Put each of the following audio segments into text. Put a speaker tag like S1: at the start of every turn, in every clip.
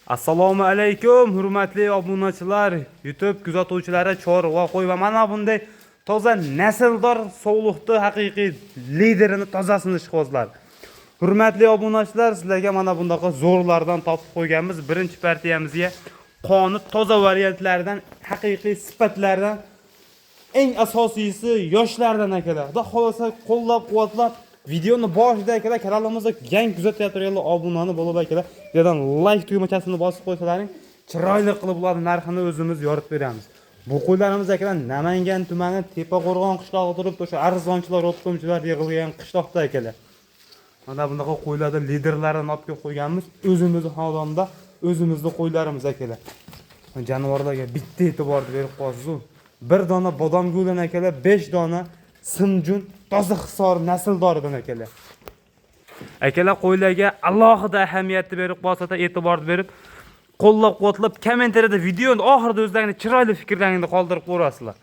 S1: Assalomu alaykum, hurmatli obunachilar, YouTube kuzatuvchilari, chorva qo'y va mana bunday toza nasldor sog'liqni haqiqiy liderini tozasini ishqibozlar. Hurmatli obunachilar, sizlarga mana bundaqa zo'rlardan topib qo'yganmiz. Birinchi partiyamizga qoni toza variantlaridan, haqiqiy sifatlardan eng asosiysi yoshlardan akalar. Xudo xolasa qo'llab-quvvatlab videoni boshida akalar kanalimizda yangi kuzatib turganlar obunani bo'lib akalar, yerdan like tugmachasini bosib qo'ysalaring, chiroyli qilib ularning narxini o'zimiz yoritib beramiz. Bu qo'ylarimiz akalar Namangan tumani Tepaqo'rg'on qishlog'ida turibdi, o'sha arzonchilar, o'tqimchilar yig'ilgan qishloqda akalar. Mana bunaqa qo'ylarni liderlardan olib kelib qo'yganmiz, o'zimizning xonadonda, o'zimizning qo'ylarimiz akalar. Jonivorlarga bitta e'tibor berib qo'yasiz. Bir dona bodom guldan akalar, 5 dona simjun toza hisor nasldoridan akalar. Akalar qo'ylarga alohida ahamiyatni berib qo'yasada e'tibor berib, qo'llab-quvvatlab kommentariyada videoni oxirida o'zlaringizni chiroyli fikrlaringizni qoldirib qo'yasizlar.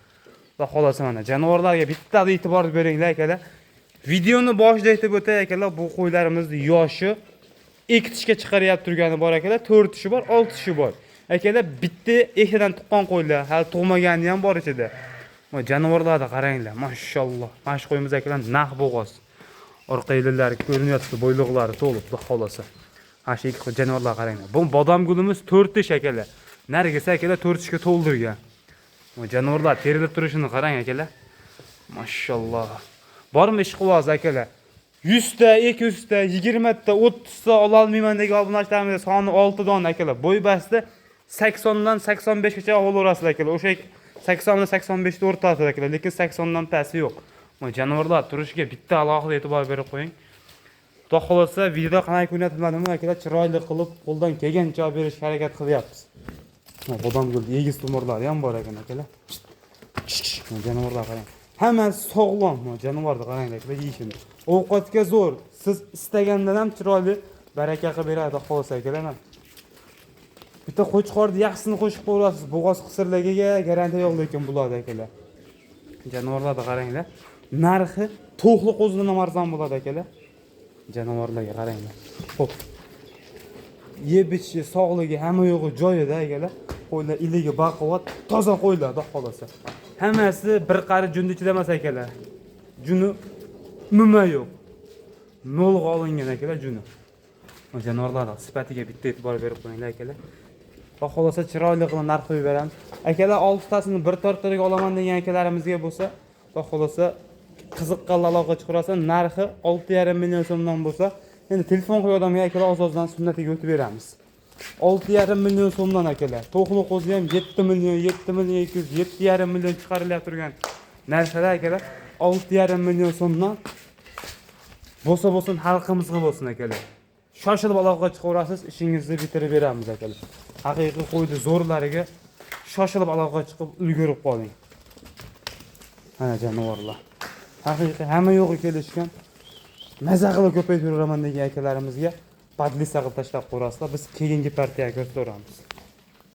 S1: Va xolos mana jonivorlarga bitta e'tibor beringlar akalar. Videoni boshida aytib o'tay akalar, bu qo'ylarimizning yoshi ekitishga chiqaryapti turgani bor akalar, 4 tishi bor, 6 tishi bor. Akalar bitta ektadan tuqqan qo'ylar, hali tug'magani ham bor ichida. Mana jonivorlarga qaranglar, mashalloh. Mana shu qo'yimiz akalar naq bo'g'oz. Orqa yillari ko'rinyapti, bo'yliqlari to'liq, xudo xolasa. Ha shu ikki jonivorlarga qaranglar. Bu bodom gulimiz 4 tish akalar. Nargisi akalar 4 tishga to'ldirgan. Mana jonivorlar terilib turishini qarang akalar. Mashalloh. Bormi ish qilasiz akalar? 100 ta, 200 ta, 20 ta, 30 ta ola olmayman degan obunachilarimiz soni 6 dona akalar. Bo'y basti 80 dan 85 gacha olaverasiz akalar. O'sha 80 dan 85 ta o'rtasida akalar, lekin 80 dan pasti yo'q. Mana jonivorlar turishiga bitta alohida e'tibor berib qo'ying. Xudo xolasa video qanday ko'rinatilmadimi akalar, chiroyli qilib qo'ldan kelgancha javob berishga harakat qilyapmiz. Mana bodom gul, egiz tumorlari ham bor ekan akalar. Jonivorlar qarang. Hammasi sog'lom, jonivorni qaranglar akalar, yeyishini. Ovqatga zo'r, siz istagandan ham chiroyli baraka qilib beradi xolasa akalar. Bitta qo'chqorni yaxshisini qo'shib qo'yasiz, bo'g'oz qisirligiga garantiya yo'q lekin bularda akalar. Jonivorlarga qaranglar. Narxi to'xli qo'zidan ham arzon bo'ladi akalar. Jonivorlarga qaranglar. Xo'p. Yeb-ichishi, sog'ligi hamma yo'g'i joyida akalar. Qo'ylar iligi baquvvat, toza qo'ylar, xudo xolasa. Hammasi bir qari junni ichida emas akalar. Juni nima yo'q. Nolga olingan akalar juni. Jonivorlarning sifatiga bitta e'tibor berib qo'yinglar akalar. Va xolosa chiroyli qilib narx qo'yib beramiz. Akalar 6 tasini bir tortaga olaman degan akalarimizga bo'lsa, va xolosa qiziqqanlar aloqa chiqarsa, narxi 6,5 million so'mdan bo'lsa, endi telefon qo'y odamga akalar oz-ozdan sunnatiga o'tib beramiz. 6,5 million so'mdan akalar. To'xli qo'zi ham 7 million, 7 million 200, 7,5 million chiqarilyapti turgan narsalar akalar 6,5 million so'mdan bo'lsa xalqimizga bo'lsin akalar. Shoshilib aloqa chiqarasiz, ishingizni bitirib beramiz akalar. Haqiqiy qo'ydi zo'rlariga shoshilib aloqa chiqib ulgurib qoling. Mana jonivorlar. Haqiqiy hamma yo'g'i kelishgan. Maza qilib ko'paytirib yuraman degan akalarimizga podlista qilib tashlab qo'yasizlar. Biz keyingi partiyaga o'tib boramiz.